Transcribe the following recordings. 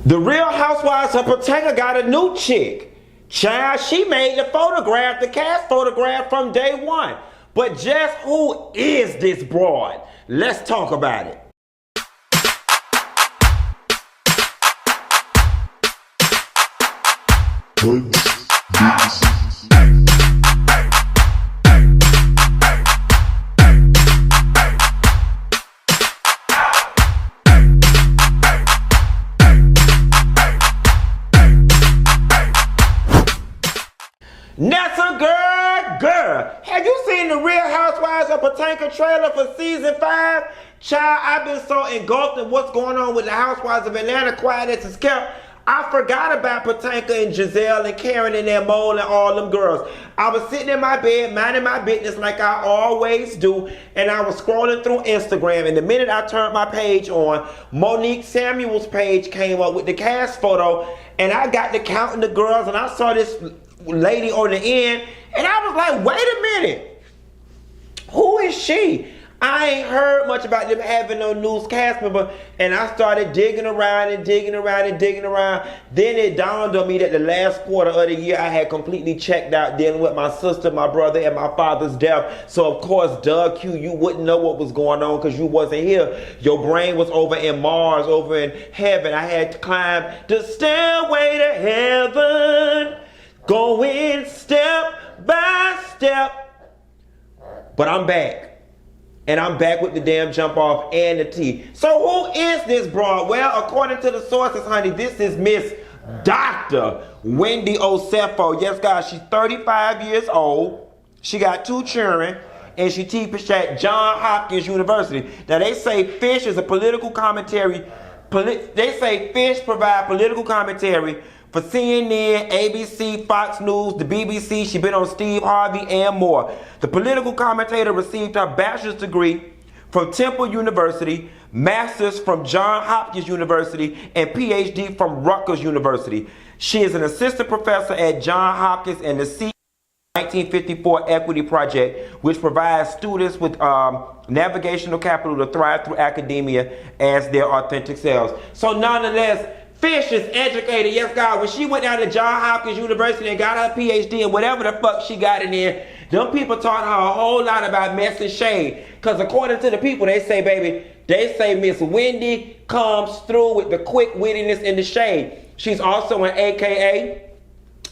The Real Housewives of Potomac got a new chick. Child, she made the photograph, the cast photograph from day one. But just who is this broad? Let's talk about it. Nessa girl, have you seen the Real Housewives of Potomac trailer for season 5? Child, I've been so engulfed in what's going on with the Housewives of Atlanta, quiet as it's kept. I forgot about Potomac and Gizelle and Karen and their mole and all them girls. I was sitting in my bed, minding my business like I always do, and I was scrolling through Instagram, and the minute I turned my page on, Monique Samuel's page came up with the cast photo, and I got to counting the girls, and I saw this lady on the end, and I was like, wait a minute, who is she? I ain't heard much about them having no news cast member, and I started digging around. Then it dawned on me that the last quarter of the year I had completely checked out dealing with my sister, my brother, and my father's death. So of course, Doug Q, you wouldn't know what was going on because you wasn't here. Your brain was over in Mars, over in heaven. I had to climb the stairway to heaven, going step by step. But I'm back. And I'm back with the damn jump off and the tea. So who is this broad? Well, according to the sources, honey, this is Miss Dr. Wendy Osefo. Yes, guys, she's 35 years old. She got 2 children. And she teaches at Johns Hopkins University. Now, they say Fish is a political commentary. They say Fish provide political commentary for CNN, ABC, Fox News, the BBC. She's been on Steve Harvey and more. The political commentator received her bachelor's degree from Temple University, master's from Johns Hopkins University, and PhD from Rutgers University. She is an assistant professor at Johns Hopkins and the C 1954 Equity Project, which provides students with navigational capital to thrive through academia as their authentic selves. So nonetheless, Fish is educated, yes, God. When she went down to Johns Hopkins University and got her PhD and whatever the fuck she got in there, them people taught her a whole lot about mess and shade. Because according to the people, they say, baby, they say Miss Wendy comes through with the quick wittiness and the shade. She's also an AKA,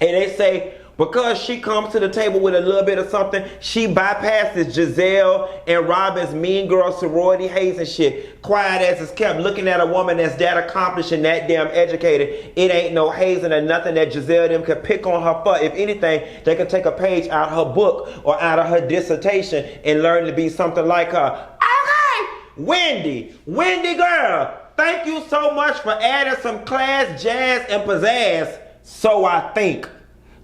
and they say because she comes to the table with a little bit of something, she bypasses Gizelle and Robin's mean girl sorority haze and shit. Quiet as it's kept, looking at a woman that's that accomplished and that damn educated. It ain't no hazing or nothing that Gizelle them could pick on her for. If anything, they could take a page out of her book or out of her dissertation and learn to be something like her. Okay, Wendy girl, thank you so much for adding some class, jazz, and pizzazz. So I think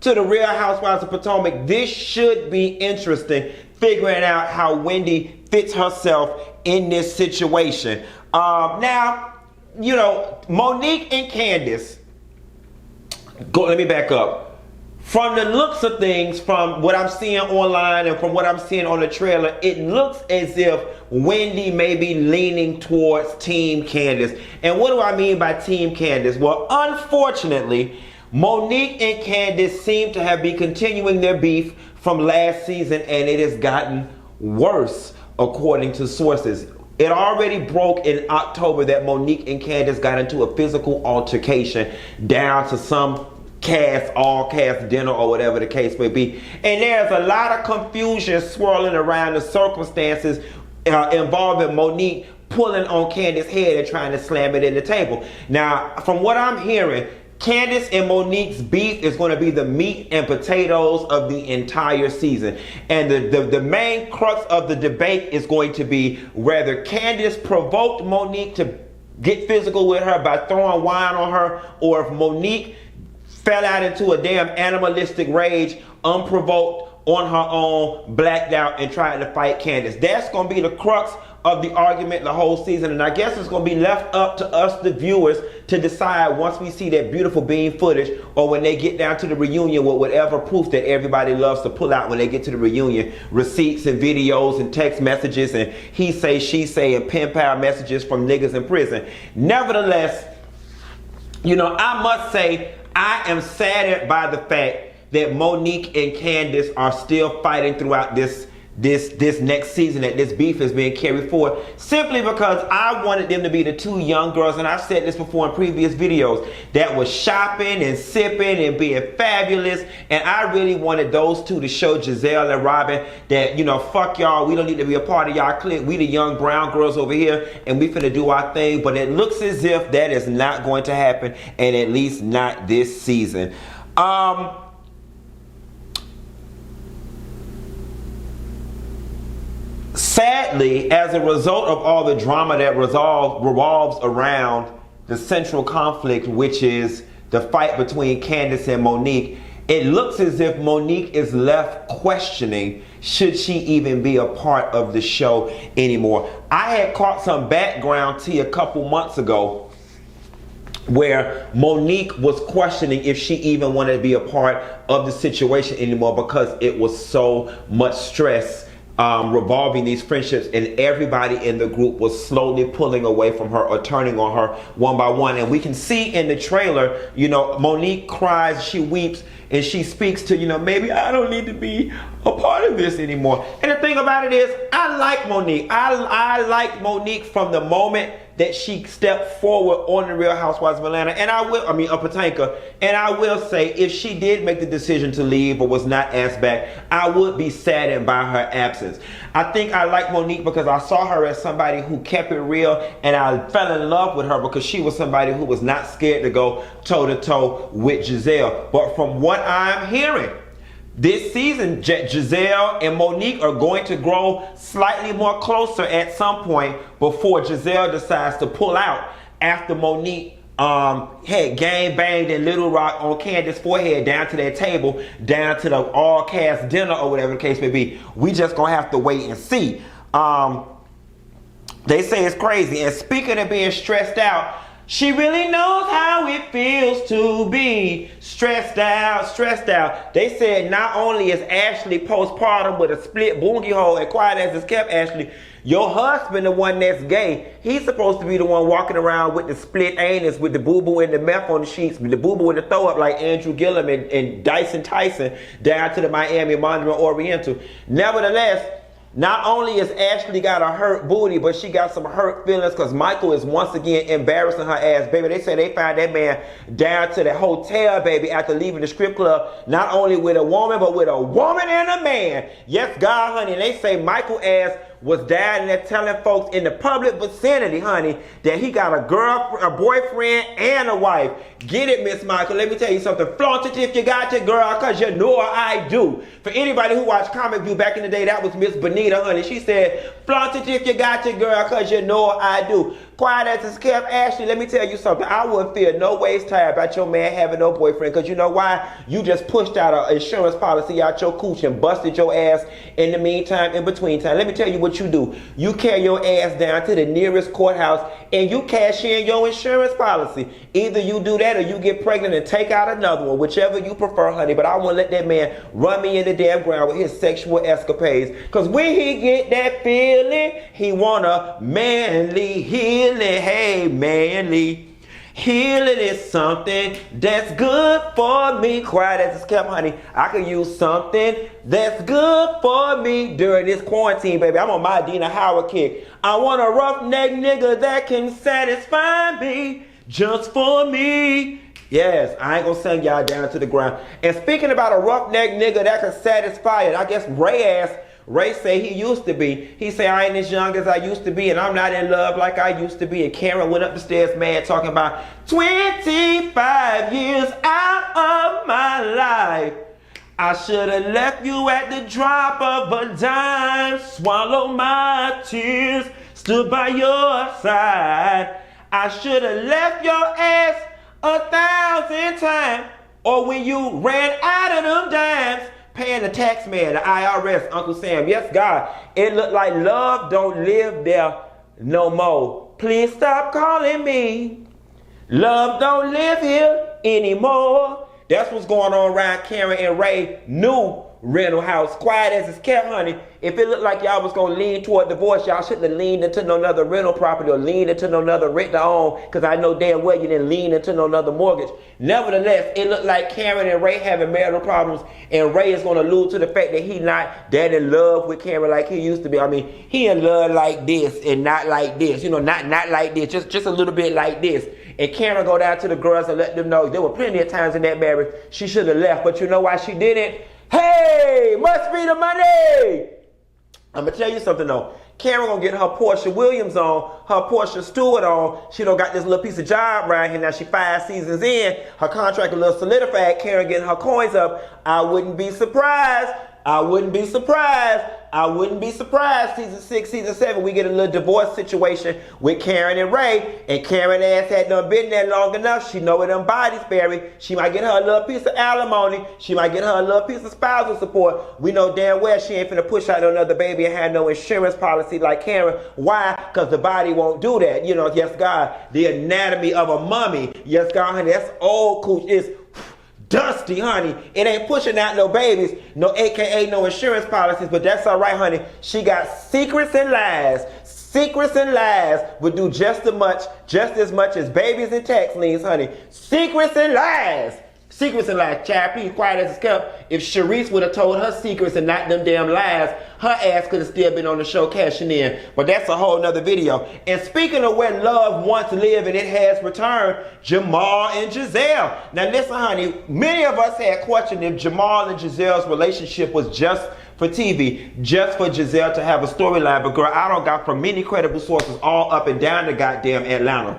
to the Real Housewives of Potomac, this should be interesting, figuring out how Wendy fits herself in this situation. Now, you know, Monique and Candiace, let me back up. From the looks of things, from what I'm seeing online and from what I'm seeing on the trailer, it looks as if Wendy may be leaning towards Team Candiace. And what do I mean by Team Candiace? Well, unfortunately, Monique and Candiace seem to have been continuing their beef from last season, and it has gotten worse, according to sources. It already broke in October that Monique and Candiace got into a physical altercation down to some all-cast dinner or whatever the case may be. And there's a lot of confusion swirling around the circumstances involving Monique pulling on Candiace's head and trying to slam it in the table. Now, from what I'm hearing, Candiace and Monique's beef is going to be the meat and potatoes of the entire season. And the main crux of the debate is going to be whether Candiace provoked Monique to get physical with her by throwing wine on her, or if Monique fell out into a damn animalistic rage, unprovoked, on her own, blacked out, and tried to fight Candiace. That's going to be the crux of the argument the whole season, and I guess it's going to be left up to us, the viewers, to decide once we see that beautiful bean footage, or when they get down to the reunion with whatever proof that everybody loves to pull out when they get to the reunion, receipts and videos and text messages and he say, she say, and pen pal messages from niggas in prison. Nevertheless, You know, I must say, I am saddened by the fact that Monique and Candiace are still fighting throughout this next season, that this beef is being carried forward, simply because I wanted them to be the two young girls, and I've said this before in previous videos, that was shopping and sipping and being fabulous, and I really wanted those two to show Gizelle and Robin that, you know, fuck y'all, we don't need to be a part of y'all clique, we the young brown girls over here, and we finna do our thing. But it looks as if that is not going to happen, and at least not this season. Sadly, as a result of all the drama that revolves around the central conflict, which is the fight between Candiace and Monique, it looks as if Monique is left questioning, should she even be a part of the show anymore? I had caught some background tea a couple months ago where Monique was questioning if she even wanted to be a part of the situation anymore, because it was so much stress revolving these friendships, and everybody in the group was slowly pulling away from her or turning on her one by one. And we can see in the trailer, you know, Monique cries, she weeps, and she speaks to, you know, maybe I don't need to be a part of this anymore. And the thing about it is, I like Monique. I like Monique from the moment that she stepped forward on the Real Housewives of Atlanta, and of Potomac. And I will say, if she did make the decision to leave or was not asked back, I would be saddened by her absence. I think I like Monique because I saw her as somebody who kept it real, and I fell in love with her because she was somebody who was not scared to go toe-to-toe with Gizelle. But from what I'm hearing, this season, Gizelle and Monique are going to grow slightly more closer at some point before Gizelle decides to pull out after Monique had gang banged in Little Rock on Candiace's forehead down to that table, down to the all-cast dinner or whatever the case may be. We just gonna have to wait and see. They say it's crazy. And speaking of being stressed out, she really knows how it feels to be stressed out. They said not only is Ashley postpartum with a split boogie hole and quiet as it's kept, Ashley, your husband, the one that's gay, he's supposed to be the one walking around with the split anus, with the boo-boo and the meth on the sheets, with the boo-boo and the throw-up like Andrew Gillum and Dyson Tyson down to the Miami Monterey Oriental. Nevertheless, not only has Ashley got a hurt booty, but she got some hurt feelings because Michael is once again embarrassing her ass, baby. They say they found that man down to the hotel, baby, after leaving the strip club, not only with a woman, but with a woman and a man. Yes, God, honey. And they say Michael ass was down there telling folks in the public vicinity, honey, that he got a girlfriend, a boyfriend, and a wife. Get it, Miss Michael. Let me tell you something. Flaunt it if you got your girl, because you know I do. For anybody who watched Comic View back in the day, that was Miss Bonita, honey. She said, flaunt it if you got your girl, because you know I do. Quiet as it's kept, Ashley, let me tell you something. I wouldn't feel no ways tired about your man having no boyfriend, because you know why? You just pushed out an insurance policy out your cooch and busted your ass in the meantime, in between time. Let me tell you what you do. You carry your ass down to the nearest courthouse and you cash in your insurance policy. Either you do that or you get pregnant and take out another one, whichever you prefer, honey. But I won't let that man run me in the damn ground with his sexual escapades, because when he get that feeling, he want a manly healing. Hey, manly healing is something that's good for me. Quiet as it's kept, honey. I could use something that's good for me during this quarantine, baby. I'm on my Dina Howard kick. I want a roughneck nigga that can satisfy me just for me. Yes, I ain't gonna sing y'all down to the ground. And speaking about a roughneck nigga that can satisfy it, I guess Ray say he used to be. He say I ain't as young as I used to be, and I'm not in love like I used to be. And Karen went up the stairs mad, talking about 25 years out of my life. I should have left you at the drop of a dime. Swallow my tears, stood by your side. I should have left your ass 1,000 times. Or when you ran out of them dimes, paying the tax man, the IRS, Uncle Sam. Yes, God. It looked like love don't live there no more. Please stop calling me. Love don't live here anymore. That's what's going on around Karen and Ray new rental house. Quiet as it's kept, honey. If it looked like y'all was going to lean toward divorce, y'all shouldn't have leaned into no other rental property or leaned into no other rent to own, because I know damn well you didn't lean into no other mortgage. Nevertheless, it looked like Karen and Ray having marital problems, and Ray is going to allude to the fact that he not that in love with Karen like he used to be. I mean, he in love like this and not like this. You know, not like this, just a little bit like this. And Karen go down to the girls and let them know there were plenty of times in that marriage she should have left, but you know why she didn't? Hey, must be the money. I'm gonna tell you something though. Karen gonna get her Portia Williams on, her Portia Stewart on. She don't got this little piece of job right here now. She 5 seasons in. Her contract a little solidified. Karen getting her coins up. I wouldn't be surprised. I wouldn't be surprised. I wouldn't be surprised. Season 6, season 7, we get a little divorce situation with Karen and Ray. And Karen ass had done been there long enough. She know where them bodies buried. She might get her a little piece of alimony. She might get her a little piece of spousal support. We know damn well she ain't finna push out another baby and have no insurance policy like Karen. Why? Because the body won't do that. You know, yes, God. The anatomy of a mummy. Yes, God, honey. That's old cooch. It's dusty, honey. It ain't pushing out no babies, no AKA no insurance policies, but that's all right, honey. She got secrets and lies. Secrets and lies would do just as much as babies and tax liens, honey. Secrets and lies. Secrets and lies. Child, please, quiet as it's kept. If Sharice would have told her secrets and not them damn lies, her ass could have still been on the show cashing in. But that's a whole nother video. And speaking of where love once lived and it has returned, Jamal and Gizelle. Now listen, honey, many of us had questioned if Jamal and Gizelle's relationship was just for TV, just for Gizelle to have a storyline. But girl, I don't got from many credible sources all up and down the goddamn Atlanta.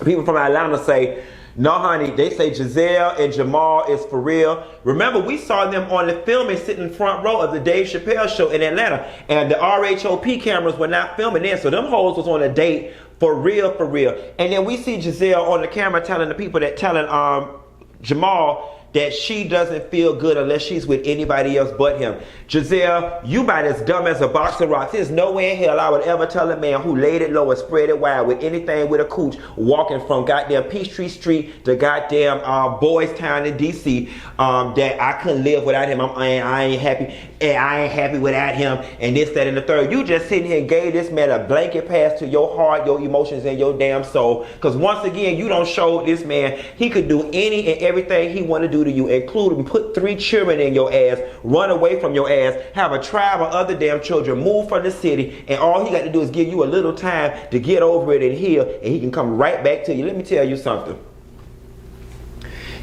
People from Atlanta say, no, honey, they say Gizelle and Jamal is for real. Remember, we saw them on the filming sitting front row of the Dave Chappelle show in Atlanta. And the RHOP cameras were not filming in, so them hoes was on a date for real, for real. And then we see Gizelle on the camera telling the people that, telling Jamal that she doesn't feel good unless she's with anybody else but him. Gizelle, you about as dumb as a box of rocks. There's no way in hell I would ever tell a man who laid it low and spread it wide with anything with a cooch walking from goddamn Peachtree Street to goddamn Boys Town in DC that I couldn't live without him. I ain't happy. And I ain't happy without him. And this, that, and the third. You just sitting here and gave this man a blanket pass to your heart, your emotions, and your damn soul. Because once again, you don't show this man he could do any and everything he want to do to you, including put 3 children in your ass, run away from your ass, have a tribe of other damn children, move from the city, and all he got to do is give you a little time to get over it and heal, and he can come right back to you. Let me tell you something.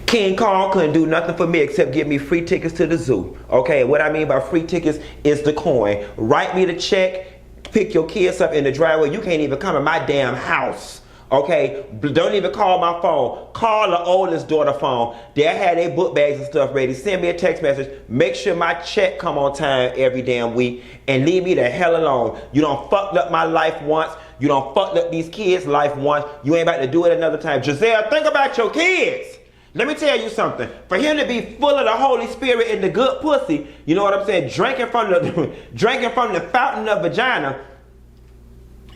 King Kong couldn't do nothing for me except give me free tickets to the zoo. Okay, what I mean by free tickets is the coin. Write me the check, pick your kids up in the driveway. You can't even come in my damn house. Okay, don't even call my phone. Call the oldest daughter phone. They'll have their book bags and stuff ready. Send me a text message. Make sure my check come on time every damn week. And leave me the hell alone. You done fucked up my life once. You done fucked up these kids' life once. You ain't about to do it another time. Gizelle, think about your kids. Let me tell you something. For him to be full of the Holy Spirit and the good pussy, you know what I'm saying? Drinking from the fountain of vagina.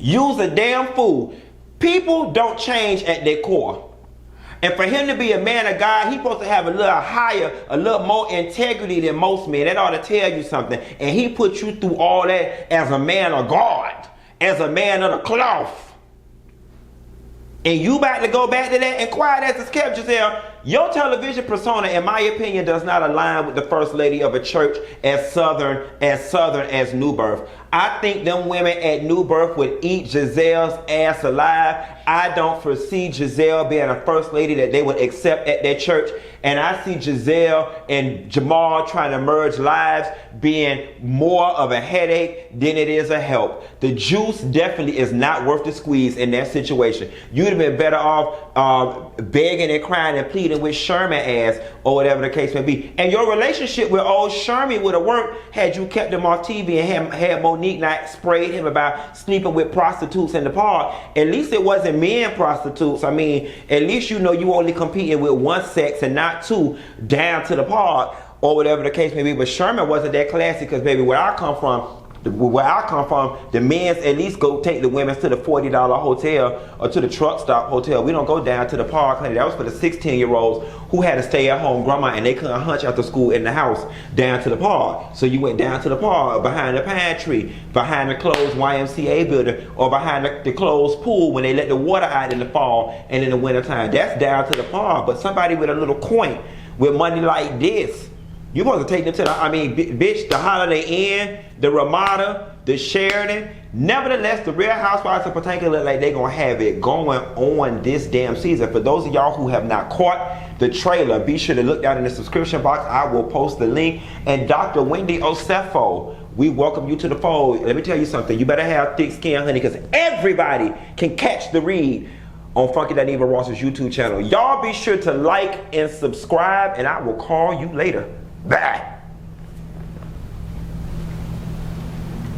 Use a damn fool. People don't change at their core. And for him to be a man of God, he's supposed to have a little higher, a little more integrity than most men. That ought to tell you something. And he put you through all that as a man of God, as a man of the cloth. And you about to go back to that? And quiet as it's kept, Gizelle, your television persona, in my opinion, does not align with the first lady of a church as southern as New Birth. I think them women at New Birth would eat Gizelle's ass alive. I don't foresee Gizelle being a first lady that they would accept at their church. And I see Gizelle and Jamal trying to merge lives being more of a headache than it is a help. The juice definitely is not worth the squeeze in that situation. You'd have been better off begging and crying and pleading with Sherman ass or whatever the case may be. And your relationship with old Sherman would have worked had you kept him off TV and had Monique not sprayed him about sleeping with prostitutes in the park. At least it wasn't men prostitutes. I mean, at least you know you only competing with one sex and not 2 down to the park or whatever the case may be. But Sherman wasn't that classy because, baby, where I come from, Where I come from, the men's at least go take the women to the $40 hotel or to the truck stop hotel. We don't go down to the park, honey. That was for the 16-year-olds who had to stay at home grandma and they couldn't hunch after school in the house down to the park. So you went down to the park, behind the pine tree, behind the closed YMCA building, or behind the closed pool when they let the water out in the fall and in the wintertime. That's down to the park. But somebody with a little coin, with money like this, you want to take them to the, bitch, the Holiday Inn, the Ramada, the Sheridan. Nevertheless, the Real Housewives of Potomac look like they're going to have it going on this damn season. For those of y'all who have not caught the trailer, be sure to look down in the subscription box. I will post the link. And Dr. Wendy Osefo, we welcome you to the fold. Let me tell you something. You better have thick skin, honey, because everybody can catch the read on Funky That Eva Ross's YouTube channel. Y'all be sure to like and subscribe, and I will call you later. Bye.